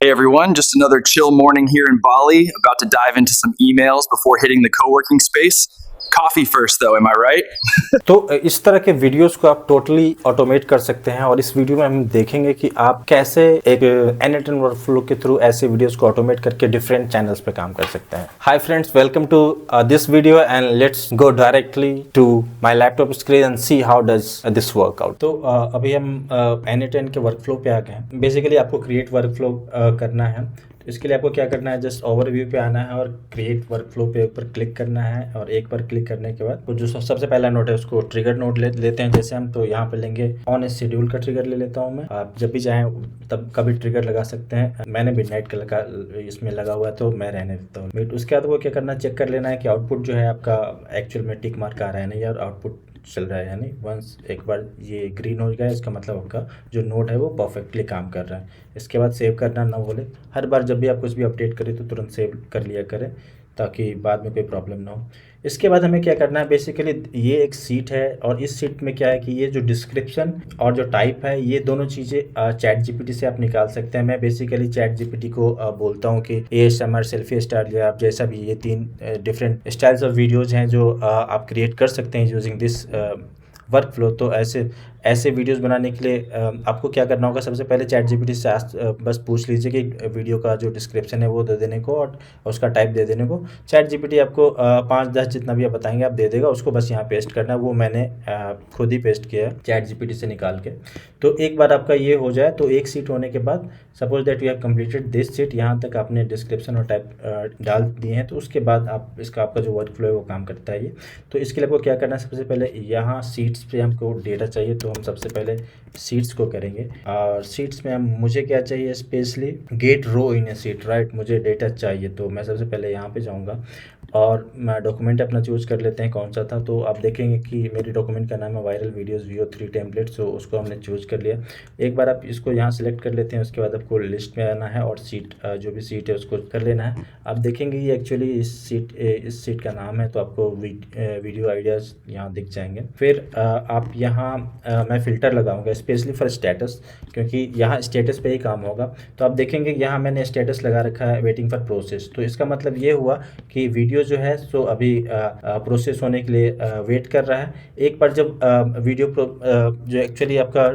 Hey everyone, just another chill morning here in Bali. About to dive into some emails before hitting the co-working space. Coffee first though, am I right? तो इस तरह के videos को आप totally automate कर सकते हैं और इस वीडियो में हम देखेंगे कि आप कैसे एक एनएटन वर्कफ्लो के थ्रू ऐसे वीडियोस को ऑटोमेट करके डिफरेंट चैनल्स पे काम कर सकते हैं। Hi friends, welcome to this video and let's go directly to my laptop screen and see how does this work out. तो अभी हम एनएटन के वर्कफ्लो पे आ गए हैं। बेसिकली आपको क्रिएट वर्कफ्लो करना है। इसके लिए आपको क्या करना है, जस्ट ओवरव्यू पे आना है और क्रिएट वर्कफ्लो पे ऊपर क्लिक करना है और एक बार क्लिक करने के बाद जो सबसे पहला नोट है उसको ट्रिगर नोट लेते हैं। जैसे हम तो यहाँ पे लेंगे ऑन ए शेड्यूल का ट्रिगर ले लेता हूँ मैं। आप जब भी चाहें तब कभी ट्रिगर लगा सकते हैं। मैंने मिडनाइट का इसमें लगा हुआ है तो मैं रहने देता हूँ। उसके बाद वो क्या करना है, चेक कर लेना है कि आउटपुट जो है आपका एक्चुअल में टिक मार्क आ रहा है नहीं, और आउटपुट चल रहा है। यानी वंस एक बार ये ग्रीन हो गया इसका मतलब आपका जो नोड है वो परफेक्टली काम कर रहा है। इसके बाद सेव करना ना भूले। हर बार जब भी आप कुछ भी अपडेट करें तो तुरंत सेव कर लिया करें ताकि बाद में कोई प्रॉब्लम ना हो। इसके बाद हमें क्या करना है, बेसिकली ये एक सीट है और इस सीट में क्या है कि ये जो डिस्क्रिप्शन और जो टाइप है ये दोनों चीज़ें चैट जीपीटी से आप निकाल सकते हैं। मैं बेसिकली चैट जीपीटी को बोलता हूँ कि ASMR, सेल्फी स्टाइल या आप जैसा भी, ये 3 डिफरेंट स्टाइल्स ऑफ वीडियोज़ हैं जो आप क्रिएट कर सकते हैं यूजिंग दिस वर्कफ्लो। तो ऐसे वीडियोस बनाने के लिए आपको क्या करना होगा, सबसे पहले चैट जीपीटी से बस पूछ लीजिए कि वीडियो का जो डिस्क्रिप्शन है वो दे देने को और उसका टाइप दे देने को। चैट जीपीटी आपको 5-10 जितना भी आप बताएंगे आप दे देगा। उसको बस यहाँ पेस्ट करना है। वो मैंने खुद ही पेस्ट किया है चैट जीपीटी से निकाल के। तो एक बार आपका ये हो जाए तो एक सीट होने के बाद suppose that you have completed this seat, यहाँ तक आपने डिस्क्रिप्शन और टाइप डाल दिए हैं तो उसके बाद आपका जो वर्कफ्लो है वो काम करता है ये। तो इसके लिए आपको क्या करना है, सबसे पहले यहाँ सीट्स पे हमको डेटा चाहिए तो हम सबसे पहले सीट्स को करेंगे। और सीट्स में मुझे क्या चाहिए, स्पेशली गेट रो इन ए सीट, राइट, मुझे डेटा चाहिए। तो मैं सबसे पहले यहाँ पे जाऊँगा और मैं डॉक्यूमेंट अपना चूज़ कर लेते हैं कौन सा था। तो आप देखेंगे कि मेरी डॉक्यूमेंट का नाम है वायरल वीडियोज़ VO3 टेम्पलेट। तो उसको हमने चूज़ कर लिया। एक बार आप इसको यहाँ सेलेक्ट कर लेते हैं, उसके बाद आपको लिस्ट में आना है और सीट जो भी सीट है उसको कर लेना है। आप देखेंगे ये एक्चुअली इस सीट का नाम है तो आपको वीडियो आइडियाज़ यहाँ दिख जाएंगे। फिर आप यहाँ मैं फ़िल्टर लगाऊंगा स्पेशली फॉर स्टेटस, क्योंकि यहाँ स्टेटस पे ही काम होगा। तो आप देखेंगे यहाँ मैंने स्टेटस लगा रखा है वेटिंग फॉर प्रोसेस। तो इसका मतलब ये हुआ कि वीडियो जो है सो अभी प्रोसेस होने के लिए वेट कर रहा है। एक बार जब वीडियो जो एक्चुअली आपका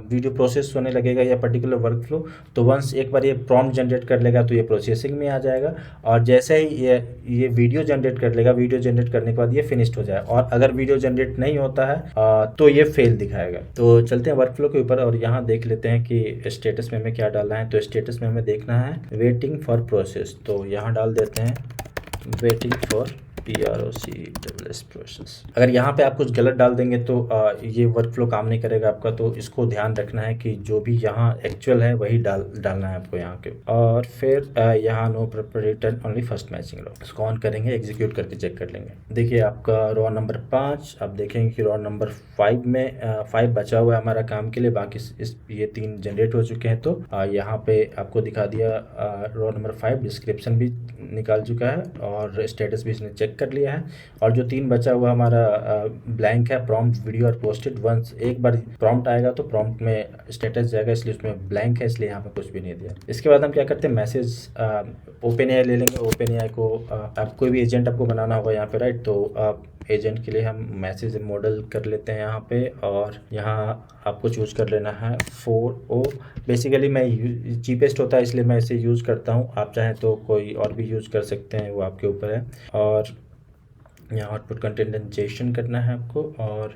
वीडियो प्रोसेस होने लगेगा या पर्टिकुलर वर्कफ्लो, तो वंस एक बार ये प्रॉम्प्ट जनरेट कर लेगा तो ये प्रोसेसिंग में आ जाएगा। और जैसे ही ये वीडियो जनरेट कर लेगा, वीडियो जनरेट करने के बाद ये फिनिश्ड हो जाए। और अगर वीडियो जनरेट नहीं होता है तो ये फेल दिखाएगा। तो चलते हैं वर्कफ्लो के ऊपर और यहाँ देख लेते हैं कि स्टेटस में हमें क्या डालना है। तो स्टेटस में हमें देखना है वेटिंग फॉर प्रोसेस। तो यहाँ डाल देते हैं वेटिंग फॉर PROCESS प्रोसेस। अगर यहाँ पे आप कुछ गलत डाल देंगे तो ये वर्कफ्लो काम नहीं करेगा आपका। तो इसको ध्यान रखना है कि जो भी यहाँ एक्चुअल है वही डालना है आपको यहाँ के। और फिर यहाँ no return only first matching row, इसको ऑन करेंगे, एग्जीक्यूट करके चेक कर लेंगे। देखिए आपका रॉ नंबर 5, आप देखेंगे कि रॉ नंबर 5 में 5 बचा हुआ है हमारा काम के लिए, बाकी ये 3 जनरेट हो चुके हैं। तो यहाँ पे आपको दिखा दिया रॉ नंबर 5, डिस्क्रिप्शन भी निकाल चुका है और स्टेटस भी इसने चेक कर लिया है। और जो 3 बचा हुआ हमारा ब्लैंक है, प्रॉम्प्ट वीडियो और पोस्टेड। वंस एक बार प्रॉम्प्ट आएगा तो प्रॉम्प्ट में स्टेटस जाएगा, इसलिए उसमें ब्लैंक है, इसलिए यहाँ पे कुछ भी नहीं दिया। इसके बाद हम क्या करते हैं, मैसेज ओपन एआई ले लेंगे। ओपन एआई को आप कोई भी एजेंट आपको बनाना होगा यहाँ पे, राइट। तो आप एजेंट के लिए हम मैसेज मॉडल कर लेते हैं यहाँ पे और यहाँ आपको चूज कर लेना है 4O। बेसिकली मैं चीपेस्ट होता है इसलिए मैं इसे यूज़ करता हूँ। आप चाहें तो कोई और भी यूज़ कर सकते हैं, वो आपके ऊपर है। और यहाँ आउटपुट कंटेंटेशन करना है आपको और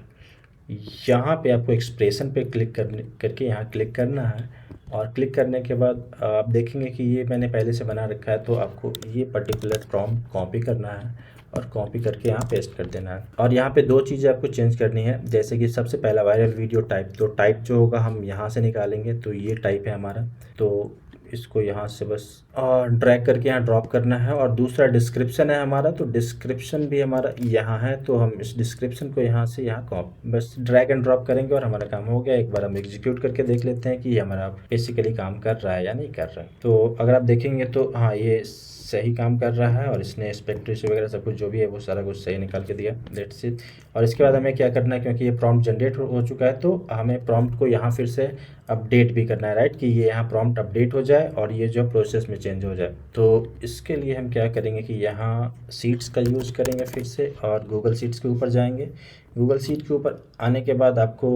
यहाँ पे आपको एक्सप्रेशन पे क्लिक करके यहाँ क्लिक करना है। और क्लिक करने के बाद आप देखेंगे कि ये मैंने पहले से बना रखा है। तो आपको ये पर्टिकुलर प्रॉम्प्ट कॉपी करना है और कॉपी करके यहाँ पेस्ट कर देना है। और यहाँ पे 2 चीज़ें आपको चेंज करनी है, जैसे कि सबसे पहला वायरल वीडियो टाइप। तो टाइप जो होगा हम यहाँ से निकालेंगे। तो ये टाइप है हमारा, तो इसको यहाँ से बस ड्रैग करके यहाँ ड्रॉप करना है। और दूसरा डिस्क्रिप्शन है हमारा, तो डिस्क्रिप्शन भी हमारा यहाँ है। तो हम इस डिस्क्रिप्शन को यहाँ से यहाँ बस ड्रैग एंड ड्रॉप करेंगे और हमारा काम हो गया। एक बार हम एग्जीक्यूट करके देख लेते हैं कि हमारा बेसिकली काम कर रहा है या नहीं कर रहा है। तो अगर आप देखेंगे तो हाँ, ये सही काम कर रहा है और इसने एस्पेक्ट रेशियो वगैरह सब कुछ जो भी है वो सारा कुछ सही निकाल के दिया। Let's see. और इसके बाद हमें क्या करना है, क्योंकि ये प्रॉम्प्ट जनरेट हो चुका है तो हमें प्रॉम्प्ट को यहाँ फिर से अपडेट भी करना है, राइट, कि ये यहाँ प्रॉम्प्ट अपडेट हो जाए और ये जो प्रोसेस में चेंज हो जाए। तो इसके लिए हम क्या करेंगे कि यहाँ सीट्स का यूज़ करेंगे फिर से और गूगल सीट्स के ऊपर जाएंगे। गूगल सीट के ऊपर आने के बाद आपको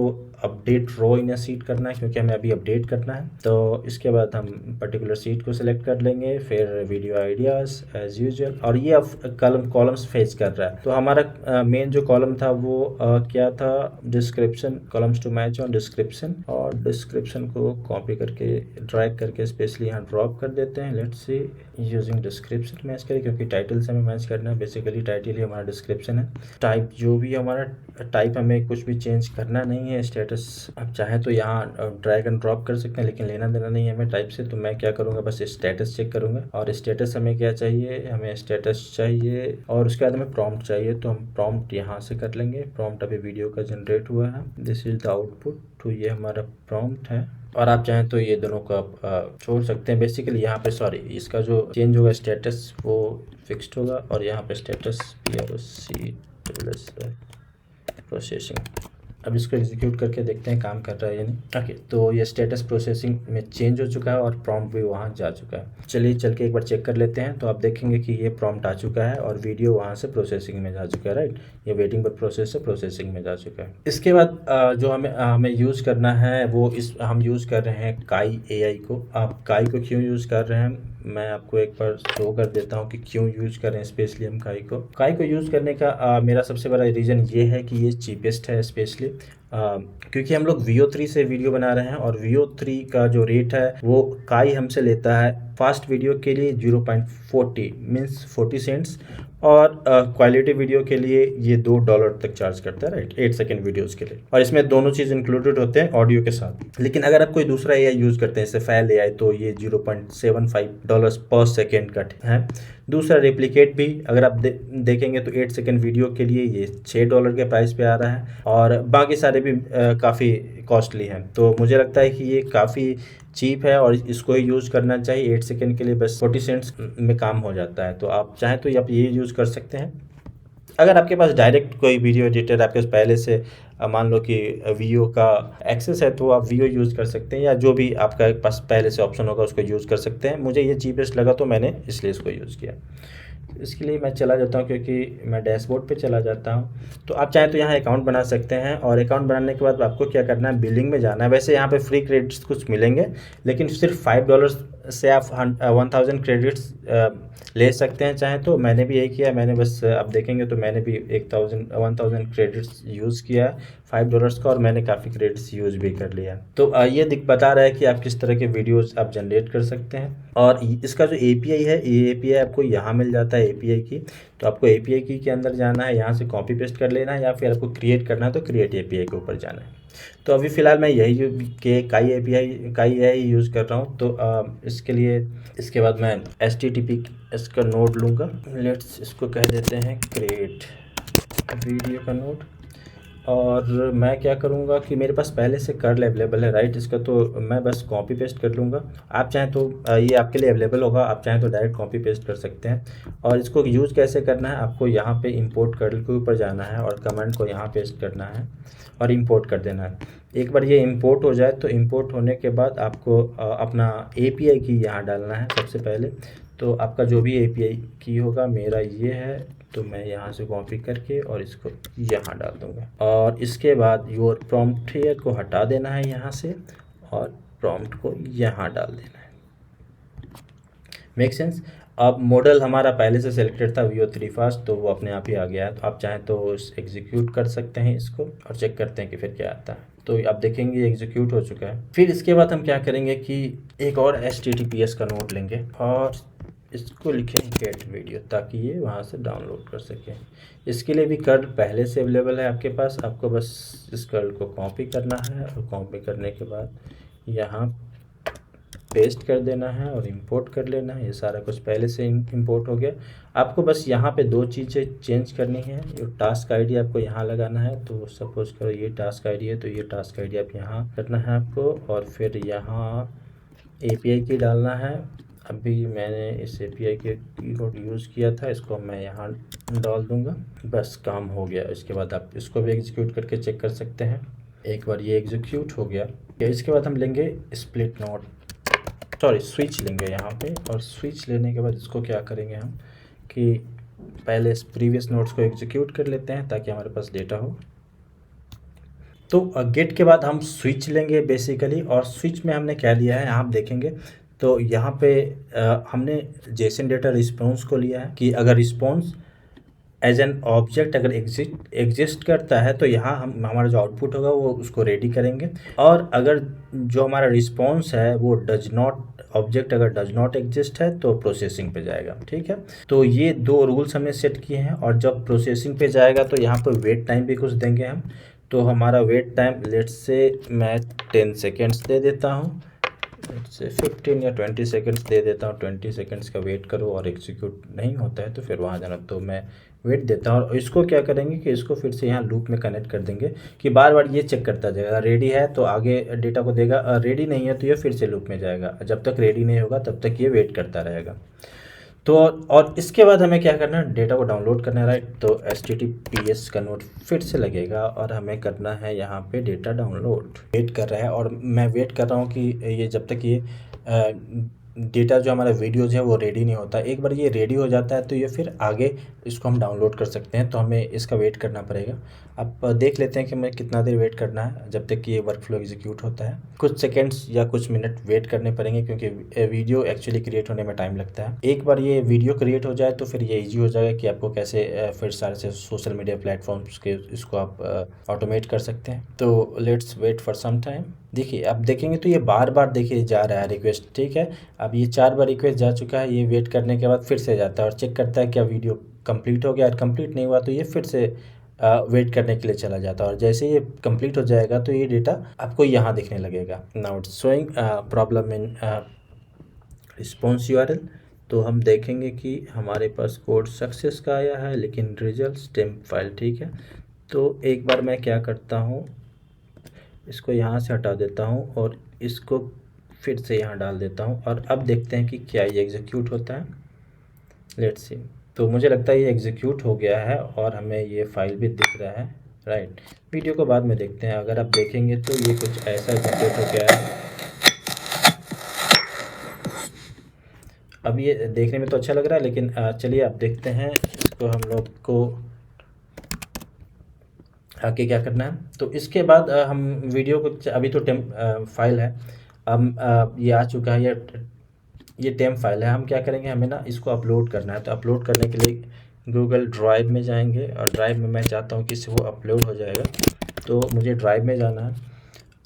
अपडेट रो इन अ सीट करना है, क्योंकि हमें अभी अपडेट करना है। तो इसके बाद हम पर्टिकुलर सीट को सिलेक्ट कर लेंगे, फिर वीडियो आइडियाज़ एज यूजुअल, और ये अब कॉलम्स फेच कर रहा है। तो हमारा मेन जो कॉलम था वो क्या था, description, columns to match on description, और डिस्क्रिप्शन को कॉपी करके ड्रैग करके स्पेशली यहाँ ड्रॉप कर देते हैं। Let's see using description match करें, क्योंकि टाइटल से हमें मैच करना है। बेसिकली टाइटल ही हमारा डिस्क्रिप्शन है। टाइप जो भी हमारा टाइप, हमें कुछ भी चेंज करना नहीं है। स्टेटस आप चाहें तो यहाँ ड्रैग एंड ड्रॉप कर सकते हैं, लेकिन लेना देना नहीं है हमें टाइप से। तो मैं क्या करूँगा, बस स्टेटस चेक करूँगा। और स्टेटस हमें क्या चाहिए, हमें स्टेटस चाहिए और उसके बाद हमें प्रॉम्प्ट चाहिए। तो हम प्रॉम्प्ट यहाँ से कर लेंगे। प्रॉम्प्ट अभी वीडियो का जनरेट हुआ है। This is the output. तो ये हमारा प्रॉम्प्ट है और आप चाहें तो ये दोनों को आप छोड़ सकते हैं। बेसिकली यहाँ पे सॉरी, इसका जो चेंज होगा स्टेटस वो फिक्स्ड होगा और यहाँ पे स्टेटस PROC प्रोसेसिंग। अब इसको एग्जीक्यूट करके देखते हैं काम कर रहा है या नहीं। ओके, तो ये स्टेटस प्रोसेसिंग में चेंज हो चुका है और प्रॉम्प्ट भी वहाँ जा चुका है। चलिए चल के एक बार चेक कर लेते हैं। तो आप देखेंगे कि ये प्रॉम्प्ट आ चुका है और वीडियो वहाँ से प्रोसेसिंग में जा चुका है, राइट। ये वेटिंग पर प्रोसेस से प्रोसेसिंग में जा चुका है। इसके बाद जो हमें यूज़ करना है वो हम यूज़ कर रहे हैं काई AI को। आप काई को क्यों यूज़ कर रहे हैं मैं आपको एक बार शो कर देता हूँ कि क्यों यूज़ करें स्पेशली हम काई को यूज़ करने का मेरा सबसे बड़ा रीज़न ये है कि ये चीपेस्ट है स्पेशली क्योंकि हम लोग VO3 से वीडियो बना रहे हैं और VO3 का जो रेट है वो काई हमसे लेता है फास्ट वीडियो के लिए 0.40 मीन्स 40 सेंट्स और क्वालिटी वीडियो के लिए ये $2 तक चार्ज करता है, राइट, 8 सेकेंड वीडियोस के लिए। और इसमें दोनों चीज़ इंक्लूडेड होते हैं ऑडियो के साथ। लेकिन अगर आप कोई दूसरा AI यूज़ करते हैं जैसे फैल AI तो ये $0.75 पर सेकेंड का है। दूसरा रेप्लिकेट भी अगर आप देखेंगे तो 8 सेकेंड वीडियो के लिए ये $6 के प्राइस पे आ रहा है और बाकी सारे भी काफ़ी कॉस्टली हैं। तो मुझे लगता है कि ये काफ़ी चीप है और इसको ही यूज़ करना चाहिए। 8 सेकेंड के लिए बस 40 सेंट्स में काम हो जाता है। तो आप चाहें तो आप ये यूज़ कर सकते हैं। अगर आपके पास डायरेक्ट कोई वीडियो एडिटर आपके पास पहले से मान लो कि वीओ का एक्सेस है तो आप वीओ यूज़ कर सकते हैं या जो भी आपका पास पहले से ऑप्शन होगा उसको यूज़ कर सकते हैं। मुझे ये चीपेस्ट लगा तो मैंने इसलिए इसको यूज़ किया। इसके लिए मैं चला जाता हूँ क्योंकि मैं डैशबोर्ड पे चला जाता हूँ। तो आप चाहें तो यहाँ अकाउंट बना सकते हैं और अकाउंट बनाने के बाद आपको क्या करना है, बिलिंग में जाना है। वैसे यहाँ पे फ्री क्रेडिट्स कुछ मिलेंगे लेकिन सिर्फ $5 से आप 1000 क्रेडिट्स ले सकते हैं चाहें तो। मैंने भी यही किया, मैंने बस आप देखेंगे तो मैंने भी 1000 क्रेडिट्स यूज़ किया $5 का और मैंने काफ़ी क्रेडिट्स यूज़ भी कर लिया। तो ये बता रहा है कि आप किस तरह के वीडियोस आप जनरेट कर सकते हैं। और इसका जो API है ये API आपको यहाँ मिल जाता है API की। तो आपको API की के अंदर जाना है, यहाँ से कॉपी पेस्ट कर लेना है या फिर आपको क्रिएट करना है तो क्रिएट API के ऊपर जाना है। तो अभी फ़िलहाल मैं यही के काई AI यूज़ कर रहा हूँ। तो इसके लिए इसके बाद मैं HTTP इसका नोड लूँगा। लेट्स इसको कह देते हैं क्रिएट वीडियो का नोड। और मैं क्या करूँगा कि मेरे पास पहले से कर्ल अवेलेबल है, राइट, इसका तो मैं बस कॉपी पेस्ट कर लूँगा। आप चाहें तो ये आपके लिए अवेलेबल होगा, आप चाहें तो डायरेक्ट कॉपी पेस्ट कर सकते हैं। और इसको यूज़ कैसे करना है, आपको यहाँ पे इंपोर्ट कर्ल के ऊपर जाना है और कमेंट को यहाँ पेस्ट करना है और इंपोर्ट कर देना है। एक बार ये इंपोर्ट हो जाए तो इंपोर्ट होने के बाद आपको अपना API की यहाँ डालना है सबसे पहले। तो आपका जो भी API की होगा, मेरा ये है तो मैं यहाँ से कॉपी करके और इसको यहाँ डाल दूँगा। और इसके बाद योर प्रॉम्प्ट हियर को हटा देना है यहाँ से और प्रॉम्प्ट को यहाँ डाल देना है। Make sense. अब मॉडल हमारा पहले से सिलेक्टेड था VO3 फास्ट तो वो अपने आप ही आ गया है। तो आप चाहें तो एग्जीक्यूट कर सकते हैं इसको और चेक करते हैं कि फिर क्या आता है। तो आप देखेंगे एग्जीक्यूट हो चुका है। फिर इसके बाद हम क्या करेंगे कि एक और HTTPS का नोड लेंगे और इसको लिखें गेट वीडियो ताकि ये वहाँ से डाउनलोड कर सकें। इसके लिए भी कर्ल पहले से अवेलेबल है आपके पास। आपको बस इस कर्ल को कॉपी करना है और कॉपी करने के बाद यहाँ पेस्ट कर देना है और इंपोर्ट कर लेना है। ये सारा कुछ पहले से इंपोर्ट हो गया। आपको बस यहाँ पे 2 चीज़ें चेंज करनी है। ये टास्क ID आपको यहाँ लगाना है। तो सपोज करो ये टास्क ID है तो ये टास्क ID आप यहाँ करना है आपको और फिर यहाँ API की डालना है। अभी मैंने इस API के कीवर्ड यूज़ किया था, इसको मैं यहाँ डाल दूँगा, बस काम हो गया। इसके बाद आप इसको भी एग्जीक्यूट करके चेक कर सकते हैं। एक बार ये एग्जीक्यूट हो गया, इसके बाद हम लेंगे स्प्लिट नोड, सॉरी स्विच लेंगे यहाँ पे। और स्विच लेने के बाद इसको क्या करेंगे हम कि पहले इस प्रीवियस नोड्स को एग्जीक्यूट कर लेते हैं ताकि हमारे पास डेटा हो। तो गेट के बाद हम स्विच लेंगे बेसिकली, और स्विच में हमने क्या लिया है आप देखेंगे तो यहाँ पे हमने जेसन डेटा रिस्पॉन्स को लिया है कि अगर रिस्पॉन्स एज एन ऑब्जेक्ट अगर एग्जिस्ट करता है तो यहाँ हम हमारा जो आउटपुट होगा वो उसको रेडी करेंगे। और अगर जो हमारा रिस्पॉन्स है वो डज नॉट ऑब्जेक्ट अगर डज नॉट एग्जिस्ट है तो प्रोसेसिंग पे जाएगा। ठीक है, तो ये दो रूल्स हमने सेट किए हैं। और जब प्रोसेसिंग पे जाएगा तो यहाँ पर वेट टाइम भी कुछ देंगे हम। तो हमारा वेट टाइम लेट्स से मैं 10 सेकेंड्स दे देता हूँ, लेट्स से 15 या 20 सेकेंड्स दे देता हूँ। 20 सेकेंड्स का वेट करो और एग्जीक्यूट नहीं होता है तो फिर वहाँ जाना, तो मैं वेट देता हूँ। और इसको क्या करेंगे कि इसको फिर से यहाँ लूप में कनेक्ट कर देंगे कि बार बार ये चेक करता जाएगा, रेडी है तो आगे डेटा को देगा, रेडी नहीं है तो ये फिर से लूप में जाएगा, जब तक रेडी नहीं होगा तब तक ये वेट करता रहेगा। तो और इसके बाद हमें क्या करना है, डेटा को डाउनलोड करना है, राइट। तो HTTPS का नोड फिर से लगेगा और हमें करना है यहाँ पे डेटा डाउनलोड। वेट कर रहा है और मैं वेट कर रहा हूँ कि ये जब तक ये डेटा जो हमारा वीडियोज़ है वो रेडी नहीं होता। एक बार ये रेडी हो जाता है तो ये फिर आगे इसको हम डाउनलोड कर सकते हैं। तो हमें इसका वेट करना पड़ेगा। अब देख लेते हैं कि हमें कितना देर वेट करना है जब तक कि ये वर्कफ्लो एग्जीक्यूट होता है। कुछ सेकेंड्स या कुछ मिनट वेट करने पड़ेंगे क्योंकि वीडियो एक्चुअली क्रिएट होने में टाइम लगता है। एक बार ये वीडियो क्रिएट हो जाए तो फिर ये ईजी हो जाएगा कि आपको कैसे फिर सारे से सोशल मीडिया प्लेटफॉर्म्स के इसको आप ऑटोमेट कर सकते हैं। तो let's wait for some time. देखिए आप देखेंगे तो ये बार बार देखिए जा रहा है रिक्वेस्ट। ठीक है, अब ये 4 बार रिक्वेस्ट जा चुका है। ये वेट करने के बाद फिर से जाता है और चेक करता है क्या वीडियो कंप्लीट हो गया। और कंप्लीट नहीं हुआ तो ये फिर से वेट करने के लिए चला जाता है। और जैसे ये कंप्लीट हो जाएगा तो ये डेटा आपको यहाँ दिखने लगेगा। Now it's showing problem in response URL। तो हम देखेंगे कि हमारे पास कोड सक्सेस का आया है लेकिन रिजल्ट टेम्प फाइल। ठीक है, तो एक बार मैं क्या करता हूँ, इसको यहाँ से हटा देता हूँ और इसको फिर से यहाँ डाल देता हूँ। और अब देखते हैं कि क्या ये एग्जीक्यूट होता है। Let's see. तो मुझे लगता है ये एग्जीक्यूट हो गया है और हमें ये फाइल भी दिख रहा है, राइट। वीडियो को बाद में देखते हैं। अगर आप देखेंगे तो ये कुछ ऐसा जनरेट हो गया है। अब ये देखने में तो अच्छा लग रहा है लेकिन चलिए आप देखते हैं इसको हम लोग को आगे क्या करना है। तो इसके बाद हम वीडियो को अभी तो फाइल है, अब ये आ चुका है, ये टेम्प फाइल है। हम क्या करेंगे, हमें ना इसको अपलोड करना है। तो अपलोड करने के लिए गूगल ड्राइव में जाएंगे और ड्राइव में मैं चाहता हूँ कि इससे वो अपलोड हो जाएगा। तो मुझे ड्राइव में जाना है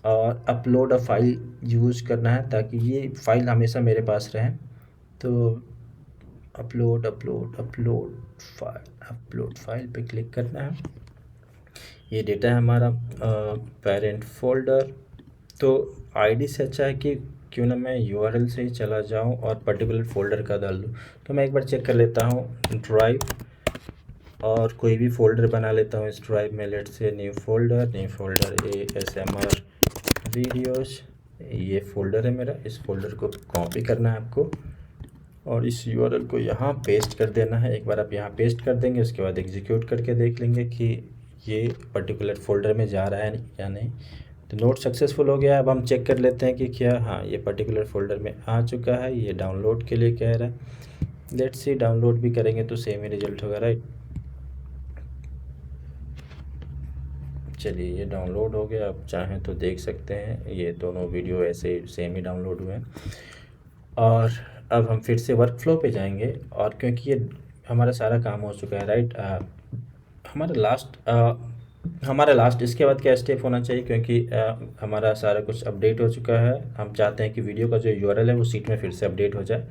और अपलोड अ फाइल यूज़ करना है ताकि ये फाइल हमेशा मेरे पास रहे। तो अपलोड फाइल पे क्लिक करना है। ये डेटा है हमारा पेरेंट फोल्डर। तो आईडी से अच्छा है कि क्यों ना मैं URL से ही चला जाऊं और पर्टिकुलर फोल्डर का डाल दूं। तो मैं एक बार चेक कर लेता हूं ड्राइव और कोई भी फोल्डर बना लेता हूं इस ड्राइव में। Let's say new folder ASMR videos, ये फोल्डर है मेरा। इस फोल्डर को कॉपी करना है आपको और इस URL को यहाँ पेस्ट कर देना है। एक बार आप यहाँ पेस्ट कर देंगे उसके बाद एग्जीक्यूट करके देख लेंगे कि ये पर्टिकुलर फोल्डर में जा रहा है या नहीं। तो नोट सक्सेसफुल हो गया है। अब हम चेक कर लेते हैं कि क्या, हाँ ये पर्टिकुलर फोल्डर में आ चुका है। ये डाउनलोड के लिए कह रहा है। लेट्स सी, डाउनलोड भी करेंगे तो सेम ही रिजल्ट होगा, राइट। चलिए ये डाउनलोड हो गया। आप चाहें तो देख सकते हैं ये दोनों वीडियो ऐसे सेम ही डाउनलोड हुए हैं। और अब हम फिर से वर्कफ्लो पे जाएंगे और क्योंकि ये हमारा सारा काम हो चुका है, राइट। हमारा लास्ट इसके बाद क्या स्टेप होना चाहिए, क्योंकि हमारा सारा कुछ अपडेट हो चुका है। हम चाहते हैं कि वीडियो का जो URL है वो सीट में फिर से अपडेट हो जाए।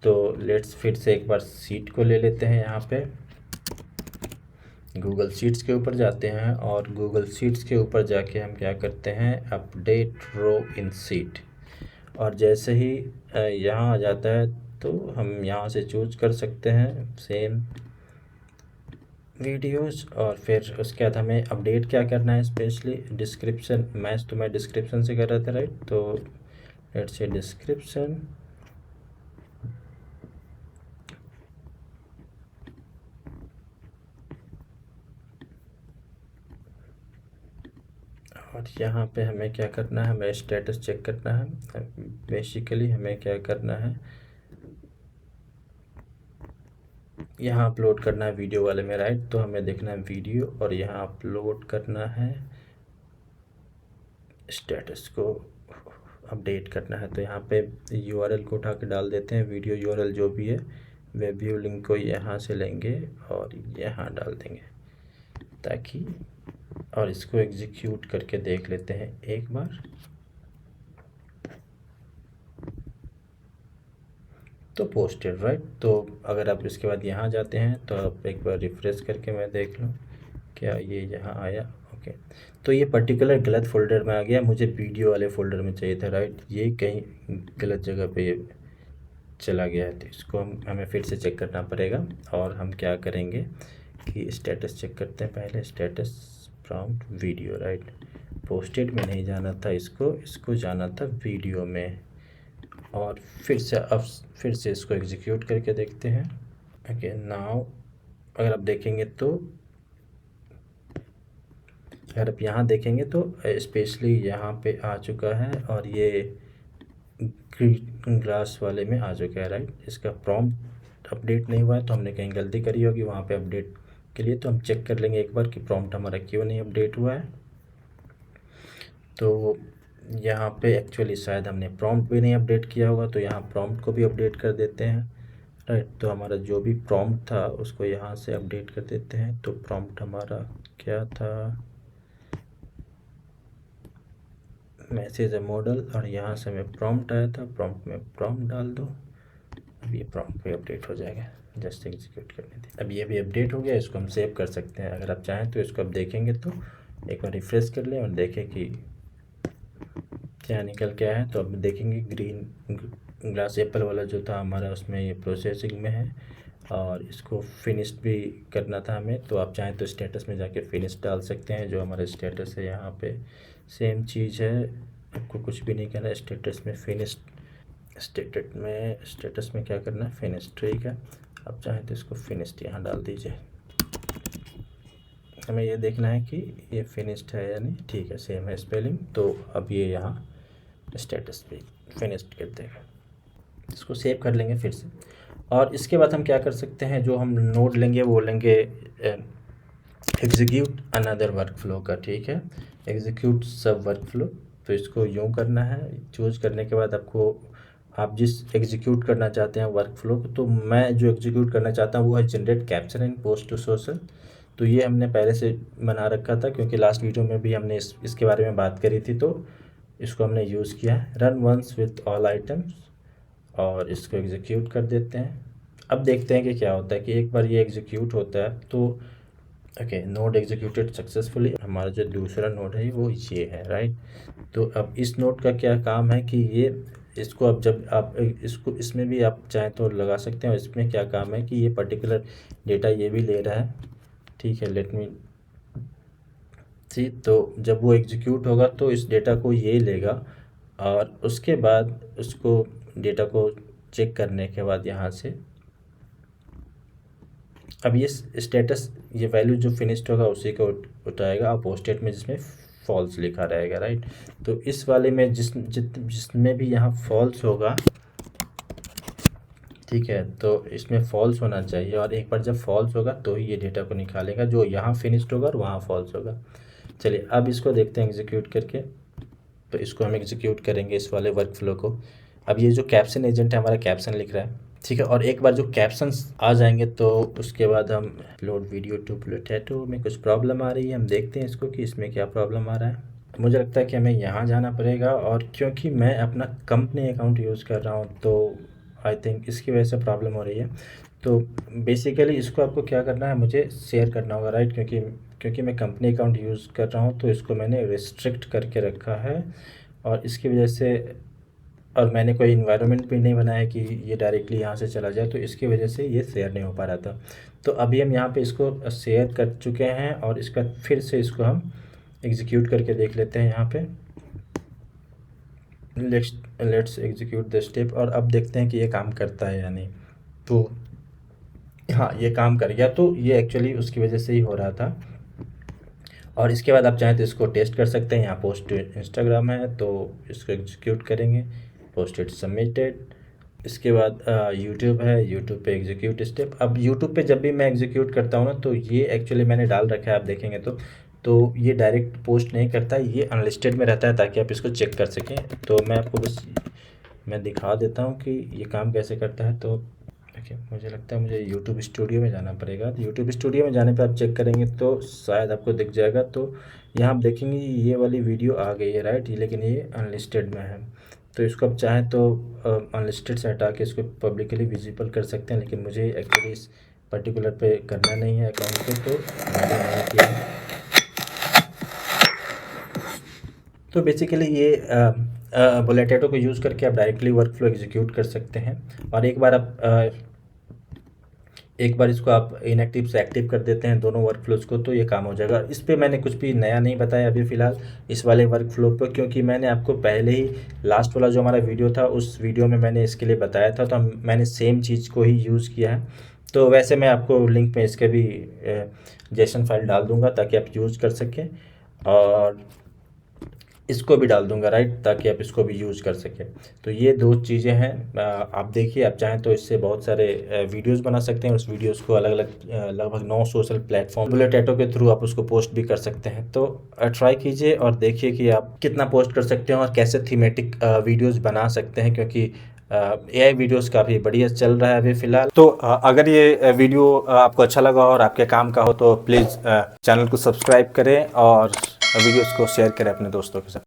तो लेट्स फिर से एक बार सीट को ले लेते हैं। यहाँ पे गूगल शीट्स के ऊपर जाते हैं और गूगल शीट्स के ऊपर जाके हम क्या करते हैं, अपडेट रो इन सीट। और जैसे ही यहाँ आ जाता है तो हम यहाँ से चूज कर सकते हैं सेम वीडियोस। और फिर उसके बाद हमें अपडेट क्या करना है, स्पेशली डिस्क्रिप्शन। मैं डिस्क्रिप्शन से कर रहा था, राइट। तो लेट्स से डिस्क्रिप्शन और यहाँ पे हमें क्या करना है, हमें स्टेटस चेक करना है। बेसिकली हमें क्या करना है, यहाँ अपलोड करना है वीडियो वाले में, राइट। तो हमें देखना है वीडियो और यहाँ अपलोड करना है, स्टेटस को अपडेट करना है। तो यहाँ पे यूआरएल को उठा के डाल देते हैं, वीडियो यूआरएल जो भी है, वेब व्यू लिंक को यहाँ से लेंगे और यहाँ डाल देंगे ताकि, और इसको एग्जीक्यूट करके देख लेते हैं एक बार। तो पोस्टेड, राइट। तो अगर आप इसके बाद यहाँ जाते हैं तो आप एक बार रिफ्रेश करके मैं देख लूँ क्या ये यहाँ आया। ओके, तो ये पर्टिकुलर गलत फोल्डर में आ गया, मुझे वीडियो वाले फोल्डर में चाहिए था, राइट। ये कहीं गलत जगह पे चला गया है, तो इसको हमें फिर से चेक करना पड़ेगा। और हम क्या करेंगे कि स्टेटस चेक करते हैं पहले, status prompt video, right. Posted में नहीं जाना था इसको जाना था वीडियो में। और फिर से इसको एग्जीक्यूट करके देखते हैं। ओके, नाउ अगर आप देखेंगे तो, अगर आप यहाँ देखेंगे तो स्पेशली यहाँ पे आ चुका है और ये ग्लास वाले में आ चुका है, राइट। इसका प्रॉम्प्ट अपडेट नहीं हुआ है, तो हमने कहीं गलती करी होगी वहाँ पे अपडेट के लिए। तो हम चेक कर लेंगे एक बार कि प्रॉम्प्ट हमारा क्यों नहीं अपडेट हुआ है। तो यहाँ पे एक्चुअली शायद हमने प्रॉम्प्ट भी नहीं अपडेट किया होगा, तो यहाँ प्रॉम्प्ट को भी अपडेट कर देते हैं, राइट। तो हमारा जो भी प्रॉम्प्ट था उसको यहाँ से अपडेट कर देते हैं। तो प्रॉम्प्ट हमारा क्या था, मैसेज ए मॉडल, और यहाँ से हमें प्रॉम्प्ट आया था, प्रॉम्प्ट में प्रॉम्प्ट डाल दो। अब ये प्रॉम्प्ट पे अपडेट हो जाएगा, जस्ट एग्जीक्यूट करने दें। अब ये भी अपडेट हो गया, इसको हम सेव कर सकते हैं। अगर आप चाहें तो इसको आप देखेंगे तो एक बार रिफ्रेश कर लें और देखें कि क्या निकल के आया है। तो अब देखेंगे ग्रीन ग्लास एप्पल वाला जो था हमारा, उसमें ये प्रोसेसिंग में है और इसको फिनिश्ड भी करना था हमें। तो आप चाहें तो स्टेटस में जाके फिनिश डाल सकते हैं, जो हमारा स्टेटस है यहाँ पे सेम चीज़ है, आपको कुछ भी नहीं करना है। स्टेटस में फिनिश्ड, स्टेटस में क्या करना है, फिनिश्ड, ठीक है। आप चाहें तो इसको फिनिश्ड यहाँ डाल दीजिए। हमें ये देखना है कि ये फिनिश्ड है या नहीं, ठीक है, सेम है स्पेलिंग। तो अब ये यहाँ स्टेटस पे फिनिश्ड कर देगा। इसको सेव कर लेंगे फिर से। और इसके बाद हम क्या कर सकते हैं, जो हम नोड लेंगे वो लेंगे एग्जीक्यूट अनदर वर्क फ्लो का, ठीक है, एग्जीक्यूट सब वर्क फ्लो। तो इसको यूँ करना है, चूज करने के बाद आपको, आप जिस एग्जीक्यूट करना चाहते हैं वर्क फ्लो को, तो मैं जो एग्जीक्यूट करना चाहता हूँ वो है generate caption in post to social. तो ये हमने पहले से बना रखा था, क्योंकि लास्ट वीडियो में भी हमने इसके बारे में बात करी थी, तो इसको हमने यूज़ किया है। Run once with all items, और इसको एग्जीक्यूट कर देते हैं। अब देखते हैं कि क्या होता है कि एक बार ये एग्जीक्यूट होता है तो ओके, नोड एग्जीक्यूटेड सक्सेसफुली। हमारा जो दूसरा नोड है वो ये है, राइट। तो अब इस नोड का क्या काम है कि ये, इसको अब जब आप इसको इसमें भी आप चाहें तो लगा सकते हैं। और इसमें क्या काम है कि ये पर्टिकुलर डेटा ये भी ले रहा है, ठीक है। लेट मी सी, तो जब वो एग्जीक्यूट होगा तो इस डेटा को ये लेगा और उसके बाद उसको डेटा को चेक करने के बाद यहाँ से अब ये स्टेटस, ये वैल्यू जो फिनिश्ड होगा उसी को उठाएगा और पोस्टेड में जिसमें फॉल्स लिखा रहेगा, राइट। तो इस वाले में जिसमें भी यहाँ फॉल्स होगा, ठीक है, तो इसमें फॉल्स होना चाहिए। और एक बार जब फॉल्स होगा तो ही ये डेटा को निकालेगा, जो यहाँ फिनिश्ड होगा और वहाँ फॉल्स होगा। चलिए अब इसको देखते हैं एग्जीक्यूट करके। तो इसको हम एग्जीक्यूट करेंगे इस वाले वर्क फ्लो को। अब ये जो कैप्शन एजेंट है हमारा कैप्शन लिख रहा है, ठीक है। और एक बार जो कैप्शंस आ जाएंगे तो उसके बाद हम अपलोड वीडियो टू पोटैटो में कुछ प्रॉब्लम आ रही है, हम देखते हैं इसको कि इसमें क्या प्रॉब्लम आ रहा है। मुझे लगता है कि हमें यहाँ जाना पड़ेगा, और क्योंकि मैं अपना कंपनी अकाउंट यूज़ कर रहा हूँ तो आई थिंक इसकी वजह से प्रॉब्लम हो रही है। तो बेसिकली इसको आपको क्या करना है, मुझे शेयर करना होगा, राइट। क्योंकि मैं कंपनी अकाउंट यूज़ कर रहा हूँ तो इसको मैंने रिस्ट्रिक्ट करके रखा है, और इसकी वजह से, और मैंने कोई इन्वायरमेंट भी नहीं बनाया कि ये डायरेक्टली यहाँ से चला जाए, तो इसकी वजह से ये शेयर नहीं हो पा रहा था। तो अभी हम यहाँ पे इसको शेयर कर चुके हैं, और इसका फिर से इसको हम एग्जीक्यूट करके देख लेते हैं। यहाँ पे लेट्स एग्जीक्यूट द स्टेप, और अब देखते हैं कि ये काम करता है या नहीं। तो हाँ, ये काम कर गया। तो ये एक्चुअली उसकी वजह से ही हो रहा था। और इसके बाद आप चाहें तो इसको टेस्ट कर सकते हैं। यहाँ पोस्ट इंस्टाग्राम है तो इसको एग्जीक्यूट करेंगे, पोस्ट इट सबमिटेड। इसके बाद यूट्यूब है, यूट्यूब पे एग्जीक्यूट स्टेप। अब यूट्यूब पे जब भी मैं एग्जीक्यूट करता हूँ ना तो ये एक्चुअली मैंने डाल रखा है, आप देखेंगे तो ये डायरेक्ट पोस्ट नहीं करता, ये अनलिस्टेड में रहता है ताकि आप इसको चेक कर सकें। तो मैं आपको बस मैं दिखा देता हूँ कि ये काम कैसे करता है। तो देखिए, मुझे लगता है मुझे यूट्यूब स्टूडियो में जाना पड़ेगा। तो यूट्यूब स्टूडियो में जाने पे आप चेक करेंगे तो शायद आपको दिख जाएगा। तो यहाँ आप देखेंगे ये वाली वीडियो आ गई है, राइट, लेकिन ये अनलिस्टेड में है। तो इसको आप चाहें तो अनलिस्टेड से हटा के इसको पब्लिकली विजिबल कर सकते हैं, लेकिन मुझे एक्चुअली इस पर्टिकुलर पे करना नहीं है अकाउंट पे, तो मैंने नहीं किया। तो बेसिकली ये बुलेटेटो को यूज़ करके आप डायरेक्टली वर्कफ्लो एग्जीक्यूट कर सकते हैं। और एक बार इसको आप इनएक्टिव से एक्टिव कर देते हैं दोनों वर्कफ्लोज को, तो ये काम हो जाएगा। इस पे मैंने कुछ भी नया नहीं बताया अभी फ़िलहाल इस वाले वर्कफ्लो पे, क्योंकि मैंने आपको पहले ही लास्ट वाला जो हमारा वीडियो था उस वीडियो में मैंने इसके लिए बताया था, तो मैंने सेम चीज़ को ही यूज़ किया है। तो वैसे मैं आपको लिंक में इसके भी जेसन फाइल डाल दूँगा ताकि आप यूज़ कर सकें, और इसको भी डाल दूंगा, राइट, ताकि आप इसको भी यूज़ कर सकें। तो ये दो चीज़ें हैं। आप देखिए, आप चाहें तो इससे बहुत सारे वीडियोस बना सकते हैं। उस वीडियोस को अलग अलग लगभग 9 सोशल प्लेटफॉर्म बुलेटेटो के थ्रू आप उसको पोस्ट भी कर सकते हैं। तो ट्राई कीजिए और देखिए कि आप कितना पोस्ट कर सकते हैं और कैसे थीमेटिक वीडियोज़ बना सकते हैं, क्योंकि AI वीडियोस काफ़ी बढ़िया चल रहा है अभी फ़िलहाल। तो अगर ये वीडियो आपको अच्छा लगा और आपके काम का हो तो प्लीज़ चैनल को सब्सक्राइब करें और वीडियोस को शेयर करें अपने दोस्तों के साथ।